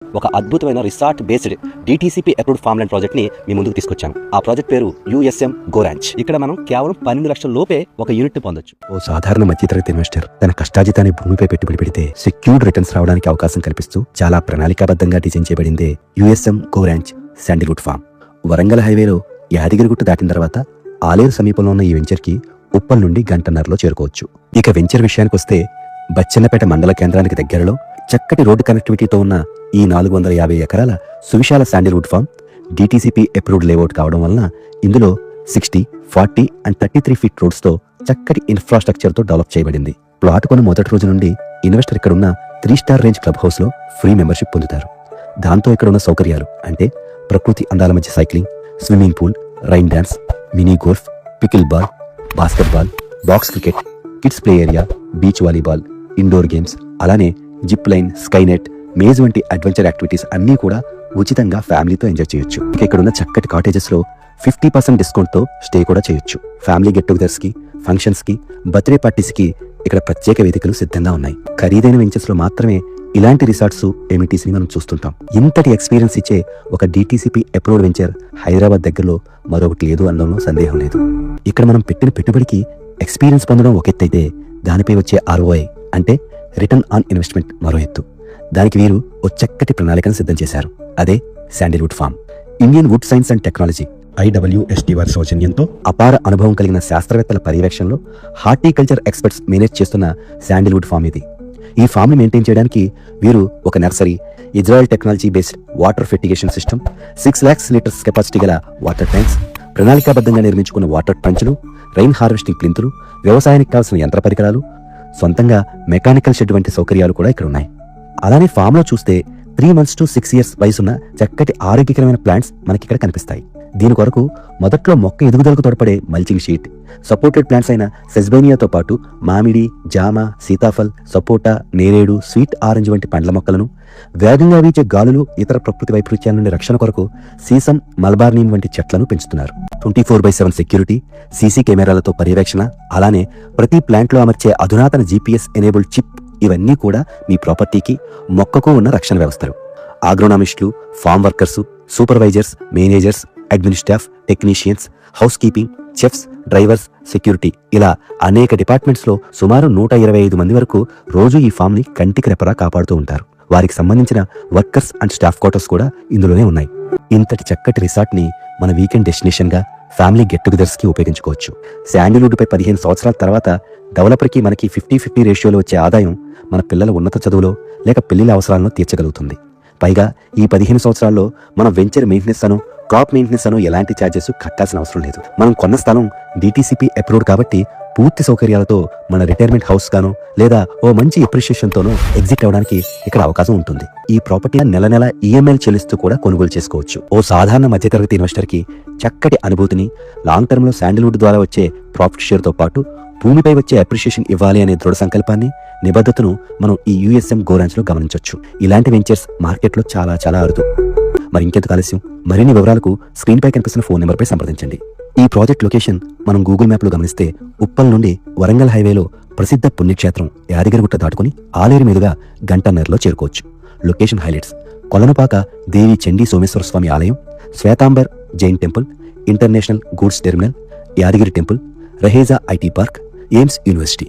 ఒక అద్భుతమైన resort based DTCP approved farm land project ని మీ ముందుకు తీసుకొచ్చాను. ఆ ప్రాజెక్ట్ పేరు యుఎస్ఎం గో ర్యాంచ్. ఇక్కడ మనం కేవలం 12 లక్షల లోపే ఒక యూనిట్ ని పొందొచ్చు. ఓ సాధారణ మధ్యతరగతి ఇన్వెస్టర్ తన కష్టాజితాన్ని భూమిపై పెట్టుబడి పెడితే సెక్యూర్డ్ రిటర్న్స్ రావడానికి అవకాశం కల్పిస్తూ చాలా ప్రణాళికాబద్ధంగా డిజైన్ చేయబడిందే USM go ranch sandalwood farm. Warangal హైవేలో యాదగిరిగుట్ట దాటిన తర్వాత ఆలేరు సమీపంలో ఉన్న ఈ వెంచర్ కి ఉప్పల్ నుండి గంటన్నరలో చేరుకోవచ్చు. ఇక వెంచర్ విషయానికి వస్తే బచ్చన్నపేట మండల కేంద్రానికి దగ్గరలో చక్కటి రోడ్డు కనెక్టివిటీతో ఉన్న ఈ 450 ఎకరాల సువిశాల sandalwood farm DTCP approved layout కావడం వలన ఇందులో 60, 40 and 33 ఫీట్ రోడ్స్ తో చక్కటి ఇన్ఫ్రాస్ట్రక్చర్ తో డెవలప్ చేయబడింది. ప్లాట్ కొన్న మొదటి రోజు నుండి ఇన్వెస్టర్ ఇక్కడ ఉన్న 3 స్టార్ రేంజ్ క్లబ్ హౌస్ లో ఫ్రీ మెంబర్షిప్ పొందుతారు. దాంతో ఇక్కడ ఉన్న సౌకర్యాలు అంటే ప్రకృతి అందాల మధ్య cycling, swimming pool, rain dance, mini golf, pickleball, basketball, box cricket, kids play area, beach volleyball, indoor games, అలానే జిప్ లైన్, స్కైనెట్, మేజ్ వంటి అడ్వెంచర్ యాక్టివిటీస్ అన్నీ కూడా ఉచితంగా ఫ్యామిలీతో ఎంజాయ్ చేయొచ్చు. ఇక్కడ ఉన్న చక్కటి కాటేజెస్ లో 50% డిస్కౌంట్ తో స్టే కూడా చేయొచ్చు. ఫ్యామిలీ గెట్ టుగెదర్స్ కి, ఫంక్షన్స్ కి, బర్త్డే పార్టీస్ కి ఇక్కడ ప్రత్యేక వేదికలు సిద్ధంగా ఉన్నాయి. ఖరీదైన వెంచర్స్ లో మాత్రమే ఇలాంటి రిసార్ట్స్, ఎమిటీస్ ని మనం చూస్తుంటాం. ఇంతటి ఎక్స్పీరియన్స్ ఇచ్చే ఒక డిటిసిపి అప్రూవ్డ్ వెంచర్ హైదరాబాద్ దగ్గరలో మరొకటి లేదు అనడంలో సందేహం లేదు. ఇక్కడ మనం పెట్టిన పెట్టుబడికి ఎక్స్పీరియన్స్ పొందడం ఒక ఎత్తు అయితే దానిపై వచ్చే ROI అంటే రిటర్న్ ఆన్ ఇన్వెస్ట్మెంట్ మరో ఎత్తు. దానికి వీరు ఓ చక్కటి ప్రణాళికను సిద్ధం చేశారు. అదే sandalwood farm. Indian wood science and technology IWST వారి సౌజన్యంతో అపార అనుభవం కలిగిన శాస్త్రవేత్తల పర్యవేక్షణలో హార్టికల్చర్ ఎక్స్పర్ట్స్ మేనేజ్ చేస్తున్న శాండిల్వుడ్ ఫామ్ ఇది. ఈ ఫామ్ ని మెయింటైన్ చేయడానికి వీరు ఒక nursery, Israel technology based water fertigation system, 6 lakhs litres capacity గల వాటర్ ట్యాంక్స్, ప్రణాళికాబద్ధంగా నిర్మించుకున్న వాటర్ ట్రంచ్లు, రైన్ హార్వెస్టింగ్ ప్లింతులు, వ్యవసాయానికి కావాల్సిన యంత్ర పరికరాలు, సొంతంగా మెకానికల్ షెడ్ వంటి సౌకర్యాలు కూడా ఇక్కడ ఉన్నాయి. అలానే ఫామ్ లో చూస్తే 3 months to 6 years వయసున్న చక్కటి ఆరోగ్యకరమైన ప్లాంట్స్ మనకి ఇక్కడ కనిపిస్తాయి. దీని కొరకు మొదట్లో మొక్క ఎదుగుదలకు తోడ్పడే మల్చింగ్ షీట్, సపోర్టెడ్ ప్లాంట్స్ అయిన సెస్బేనియాతో పాటు మామిడి, జామ, సీతాఫల్, సపోటా, నేరేడు, స్వీట్ ఆరెంజ్ వంటి పండ్ల మొక్కలను, వేగంగా వీచే గాలులు, ఇతర ప్రకృతి వైపరీత్యాల నుండి రక్షణ కొరకు సీసం, మల్బార్ నీమ్ వంటి చెట్లను పెంచుతున్నారు. 24/7 సెక్యూరిటీ, సీసీ కెమెరాలతో పర్యవేక్షణ, అలానే ప్రతి ప్లాంట్ లో అమర్చే అధునాతన GPS ఎనేబుల్డ్ చిప్, ఇవన్నీ కూడా మీ ప్రాపర్టీకి, మొక్కకు ఉన్న రక్షణ వ్యవస్థలు. ఆగ్రోనామిస్టులు, farm workers, supervisors, managers, admin staff, technicians, housekeeping, chefs, drivers, security, ఇలా అనేక డిపార్ట్మెంట్స్ లో సుమారు 125 మంది వరకు రోజు ఈ ఫామ్ ని కంటికి రెపరా కాపాడుతూ ఉంటారు. వారికి సంబంధించిన వర్కర్స్ అండ్ స్టాఫ్ క్వార్టర్స్ కూడా ఇందులోనే ఉన్నాయి. ఇంతటి చక్కటి రిసార్ట్ ని మన వీకెండ్ డెస్టినేషన్ గా, ఫ్యామిలీ గెట్ టుగెదర్స్ కి ఉపయోగించుకోవచ్చు. శాండిల్వుడ్ పై 15 సంవత్సరాల తర్వాత డెవలపర్ కి మనకి 50-50 రేషియోలో వచ్చే ఆదాయం మన పిల్లల ఉన్నత చదువులో లేక పెళ్లిళ్ళ అవసరాలను తీర్చగలుగుతుంది. పైగా ఈ 15 సంవత్సరాల్లో మనం వెంచర్ మెయింటెనెన్స్ అను, క్రాప్ మెయింటెనెన్స్ అను ఎలాంటి ఛార్జెస్ కట్టాల్సిన అవసరం లేదు. మనం కొన్న స్థలం డిటిసిపి అప్రూవ్డ్ కాబట్టి పూర్తి సౌకర్యాలతో మన రిటైర్మెంట్ హౌస్ గానో లేదా ఓ మంచి ఎప్రిషియేషన్ తోనో ఎగ్జిట్ అవడానికి ఇక్కడ అవకాశం ఉంటుంది. ఈ ప్రాపర్టీ నెల EMI చెల్లిస్తూ కూడా కొనుగోలు చేసుకోవచ్చు. ఓ సాధారణ మధ్యతరగతి ఇన్వెస్టర్ కి చక్కటి అనుభూతిని, లాంగ్ టర్మ్ లో శాండిల్వుడ్ ద్వారా వచ్చే ప్రాఫిట్ షేర్ తో పాటు భూమిపై వచ్చే అప్రిషియేషన్ ఇవ్వాలి అనే దృఢ సంకల్పాన్ని, నిబద్ధతను మనం ఈ యుఎస్ఎం గో ర్యాంచ్ లో గమనించవచ్చు. ఇలాంటి వెంచర్స్ మార్కెట్ లో చాలా అరుదు. మరి ఇంకెందుకు ఆలస్యం, మరిన్ని వివరాలకు స్క్రీన్ పై కనిపిస్తున్న ఫోన్ నెంబర్ పై సంప్రదించండి. ఈ ప్రాజెక్ట్ లొకేషన్ మనం గూగుల్ మ్యాప్ లో గమనిస్తే ఉప్పల్ నుండి వరంగల్ హైవేలో ప్రసిద్ధ పుణ్యక్షేత్రం యాదగిరిగుట్ట దాటుకుని ఆలేరు మీదుగా గంటన్నరలో చేరుకోవచ్చు. లొకేషన్ హైలైట్స్: కొలనుపాక దేవి చండీ సోమేశ్వర స్వామి ఆలయం, Shwetambar Jain temple, international goods terminal, Yadagiri temple, Raheja IT park, AIIMS university.